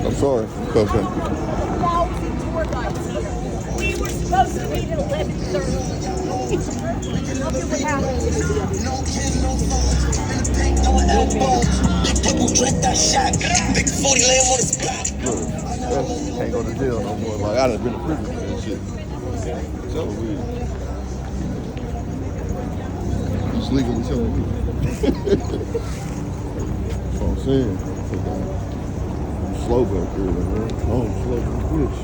I'm sorry. Because 1,000 tour guides here. We were supposed to meet at 11:30. Look at what happened. Big 40 lamb on his back. Look, can't go to jail no more. Like, I done been to prison for that shit. So weird. Just legally telling people. That's what I'm saying. Slow back here, man. Oh, slow back bitch.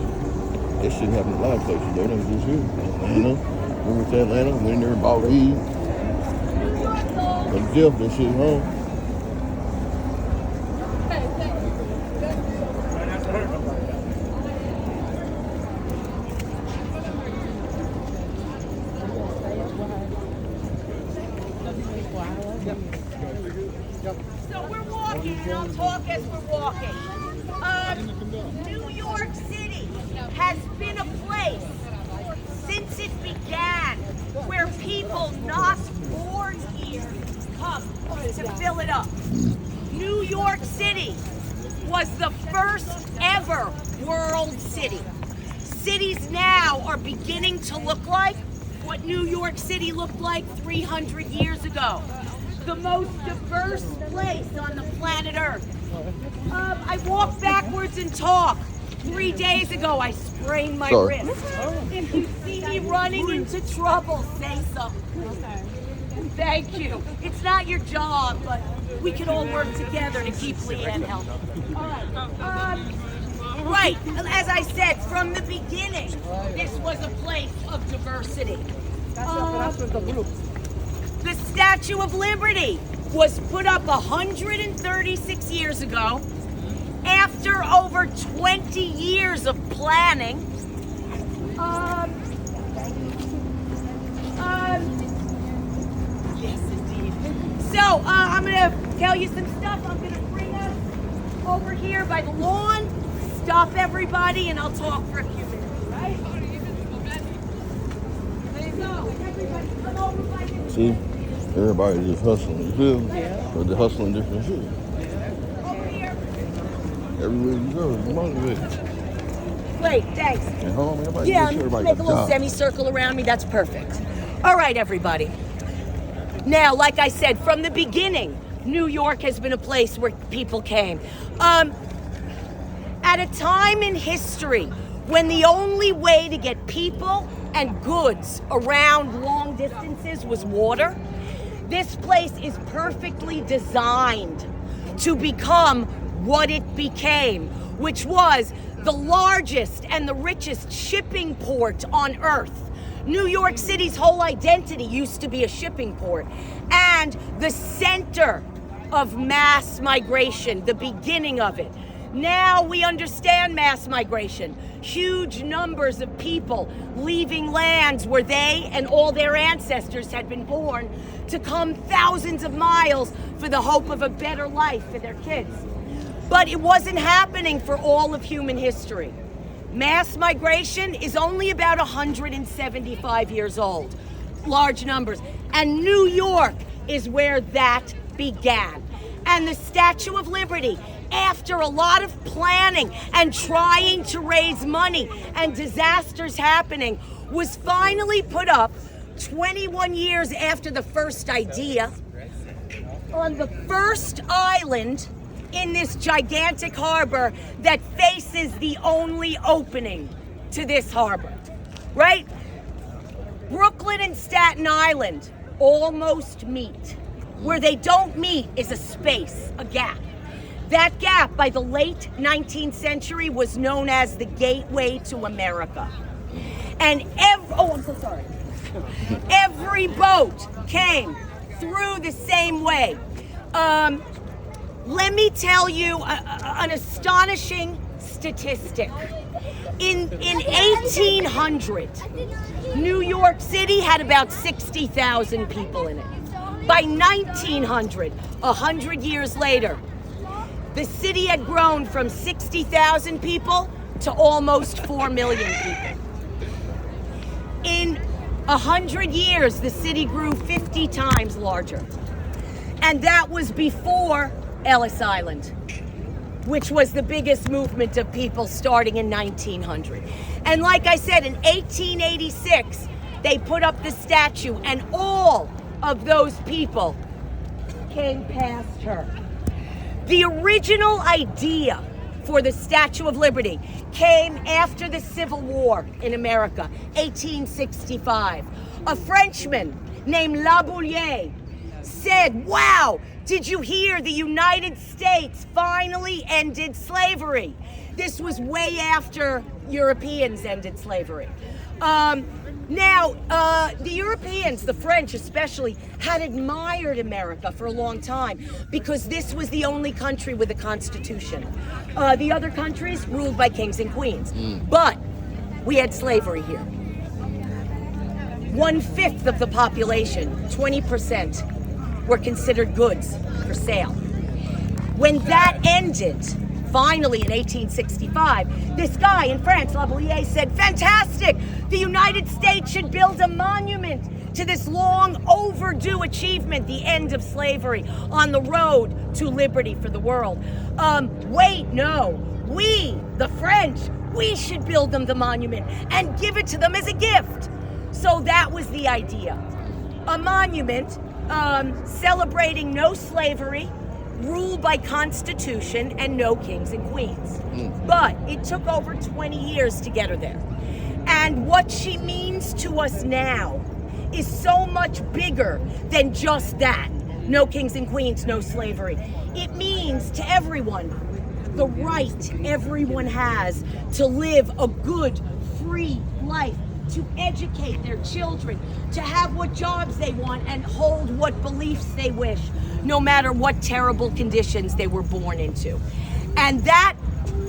That shit happened a lot of places, though. That was just here. Atlanta. We went to Atlanta, went in there and bought weed. And Jeff, that shit home. So we're walking, and I'll talk as we're walking. New York City has been a place since it began where people not born here come to fill it up. New York City was the first ever world city. Cities now are beginning to look like what New York City looked like 300 years ago. The most diverse place on the planet Earth. I walk backwards and talk. 3 days ago, I sprained my wrist. If you see me running into trouble, say something. Thank you. It's not your job, but we can all work together to keep Leanne healthy. Right, as I said, from the beginning, this was a place of diversity. The Statue of Liberty was put up 136 years ago after over 20 years of planning. Yes, indeed. So, I'm going to tell you some stuff. I'm going to bring us over here by the lawn, stop everybody, and I'll talk for a few minutes, right? There you go. Everybody come over by the... See? Everybody's just hustling, you feel me? But they're hustling different shit. Over here. Everywhere you go, you're motivated. Great, thanks. At home, everybody Yeah, make sure everybody make a got little job. semicircle around me. That's perfect. All right, everybody. Now, like I said, from the beginning, New York has been a place where people came. At a time in history when the only way to get people and goods around long distances was water, this place is perfectly designed to become what it became, which was the largest and the richest shipping port on Earth. New York City's whole identity used to be a shipping port, and the center of mass migration, the beginning of it. Now we understand mass migration. Huge numbers of people leaving lands where they and all their ancestors had been born to come thousands of miles for the hope of a better life for their kids. But it wasn't happening for all of human history. Mass migration is only about 175 years old. Large numbers. And New York is where that began. And the Statue of Liberty, after a lot of planning and trying to raise money and disasters happening, was finally put up 21 years after the first idea on the first island in this gigantic harbor that faces the only opening to this harbor, right? Brooklyn and Staten Island almost meet. Where they don't meet is a space, a gap. That gap, by the late 19th century, was known as the Gateway to America. And every boat came through the same way. Let me tell you an astonishing statistic. In 1800, New York City had about 60,000 people in it. By 1900, 100 years later, the city had grown from 60,000 people to almost 4 million people. In 100 years, the city grew 50 times larger. And that was before Ellis Island. which was the biggest movement of people starting in 1900. And like I said, in 1886, they put up the statue, and all of those people came past her. The original idea for the Statue of Liberty came after the Civil War in America, 1865. A Frenchman named Laboulaye said, "Wow, did you hear the United States finally ended slavery?" This was way after Europeans ended slavery. The Europeans, the French especially, had admired America for a long time because this was the only country with a constitution. The other countries ruled by kings and queens. But we had slavery here. 1/5 of the population, 20%, were considered goods for sale. When that ended, finally in 1865, this guy in France, Laboulaye, said, "Fantastic! The United States should build a monument to this long overdue achievement, the end of slavery, on the road to liberty for the world." Wait, no. We, the French, we should build them the monument and give it to them as a gift. So that was the idea. A monument celebrating no slavery, ruled by constitution, and no kings and queens. But it took over 20 years to get her there. And what she means to us now is so much bigger than just that. No kings and queens, no slavery. It means to everyone the right everyone has to live a good, free life, to educate their children, to have what jobs they want and hold what beliefs they wish, no matter what terrible conditions they were born into. And that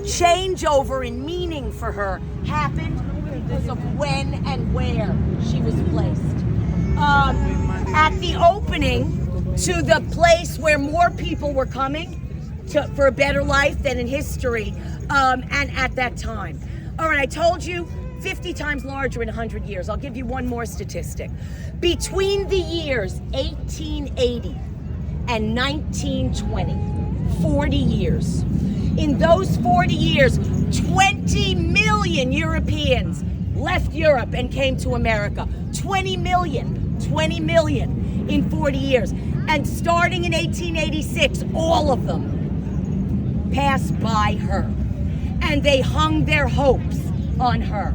changeover in meaning for her happened because of when and where she was placed. At the opening to the place where more people were coming for a better life than in history, and at that time. All right, I told you 50 times larger in 100 years. I'll give you one more statistic. Between the years 1880 and 1920, 40 years. In those 40 years, 20 million Europeans left Europe and came to America. 20 million in 40 years. And starting in 1886, all of them passed by her. And they hung their hopes on her.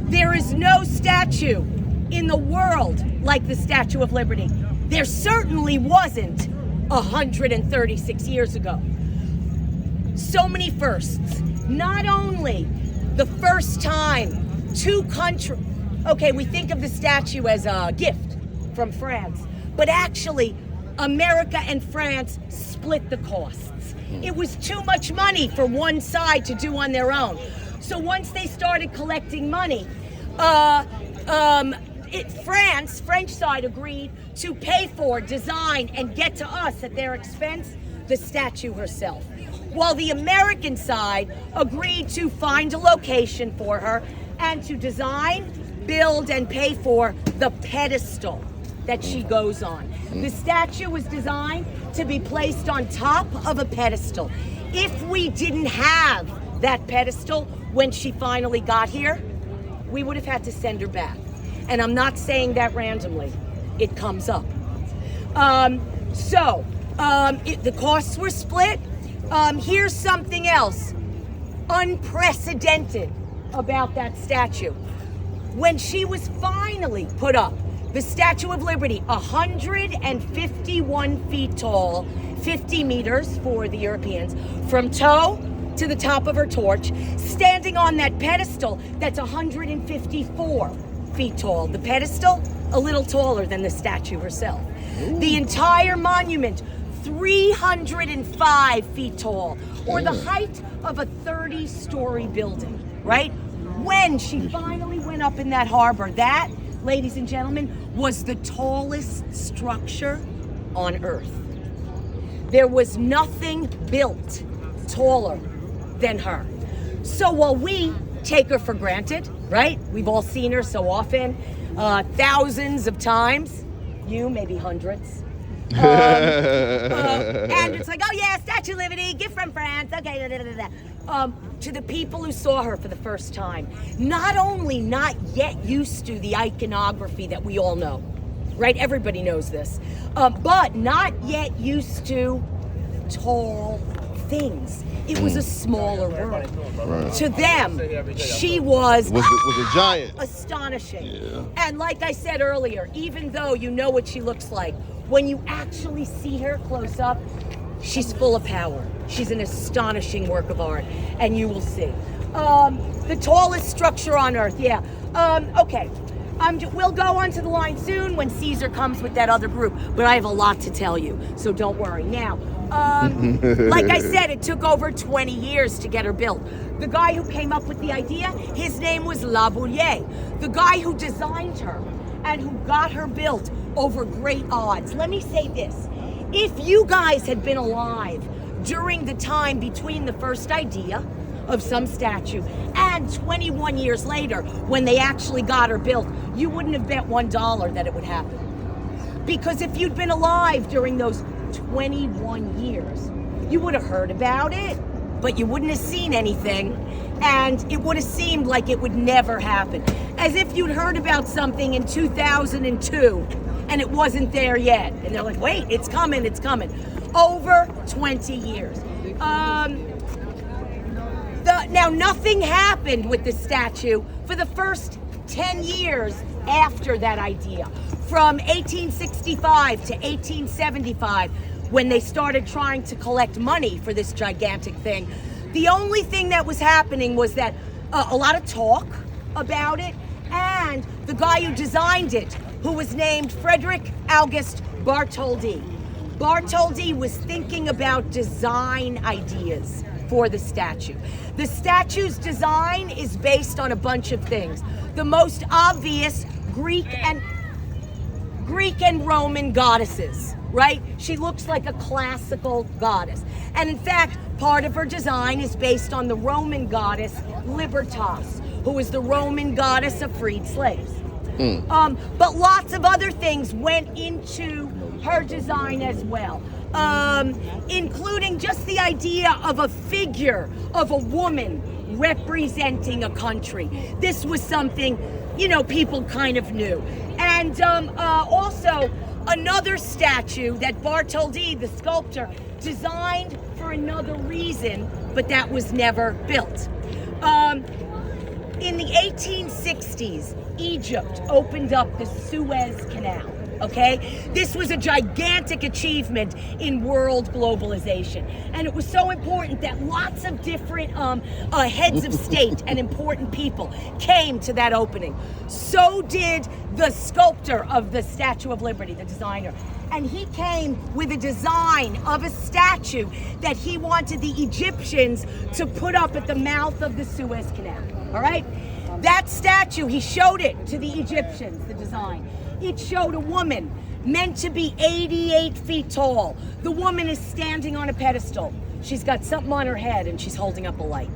There is no statue in the world like the Statue of Liberty. There certainly wasn't 136 years ago. So many firsts. Not only the first time two countries, okay, we think of the statue as a gift from France, but actually America and France split the costs. It was too much money for one side to do on their own. So once they started collecting money, French side agreed to pay for, design, and get to us at their expense the statue herself. While the American side agreed to find a location for her and to design, build, and pay for the pedestal that she goes on. The statue was designed to be placed on top of a pedestal. If we didn't have that pedestal when she finally got here, we would have had to send her back. And I'm not saying that randomly. It comes up. The costs were split. Here's something else unprecedented about that statue. When she was finally put up, the Statue of Liberty, 151 feet tall, 50 meters for the Europeans, from toe to the top of her torch, standing on that pedestal that's 154 feet tall. The pedestal, a little taller than the statue herself. The entire monument, 305 feet tall, or the height of a 30-story building, right? When she finally went up in that harbor, that, ladies and gentlemen, was the tallest structure on Earth. There was nothing built taller than her. So while we take her for granted, right? We've all seen her so often, thousands of times, you maybe hundreds. And it's like, oh yeah, Statue of Liberty, gift from France. Okay, da, da, da, da. To the people who saw her for the first time, not only not yet used to the iconography that we all know, right? Everybody knows this, but not yet used to tall things. It was a smaller world. Right. To them, she was a giant. Astonishing. Yeah. And like I said earlier, even though you know what she looks like, when you actually see her close up, she's full of power. She's an astonishing work of art, and you will see. The tallest structure on Earth, yeah. Okay. We'll go onto the line soon when Caesar comes with that other group, but I have a lot to tell you, so don't worry. Now, like I said, it took over 20 years to get her built. The guy who came up with the idea, his name was La Bouillet. The guy who designed her and who got her built over great odds. Let me say this. If you guys had been alive during the time between the first idea of some statue and 21 years later when they actually got her built, you wouldn't have bet $1 that it would happen. Because if you'd been alive during those 21 years, you would have heard about it, but you wouldn't have seen anything, and it would have seemed like it would never happen. As if you'd heard about something in 2002 and it wasn't there yet. And they're like, wait, it's coming, it's coming. Over 20 years. Now, nothing happened with the statue for the first 10 years after that idea. From 1865 to 1875, when they started trying to collect money for this gigantic thing, the only thing that was happening was that a lot of talk about it, and the guy who designed it, who was named Frederick August Bartholdi. Bartholdi was thinking about design ideas for the statue. The statue's design is based on a bunch of things. The most obvious, Greek and Roman goddesses, right? She looks like a classical goddess. And in fact, part of her design is based on the Roman goddess Libertas, who is the Roman goddess of freed slaves. But lots of other things went into her design as well, including just the idea of a figure of a woman representing a country. This was something, people kind of knew. And also another statue that Bartholdi, the sculptor, designed for another reason, but that was never built. In the 1860s, Egypt opened up the Suez Canal. Okay? This was a gigantic achievement in world globalization. And it was so important that lots of different heads of state and important people came to that opening. So did the sculptor of the Statue of Liberty, the designer. And he came with a design of a statue that he wanted the Egyptians to put up at the mouth of the Suez Canal. All right? That statue, he showed it to the Egyptians, the design. It showed a woman meant to be 88 feet tall. The woman is standing on a pedestal. She's got something on her head and she's holding up a light.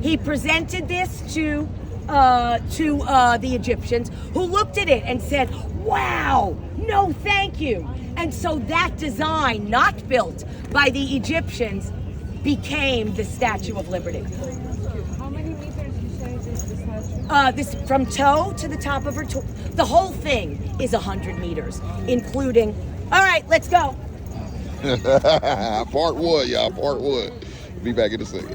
He presented this to the Egyptians, who looked at it and said, wow, no thank you. And so that design, not built by the Egyptians, became the Statue of Liberty. How many meters you say is the statue? This from toe to the top of her toe. The whole thing is 100 meters, including. All right, let's go. Part one, y'all. Part one. Be back in a second.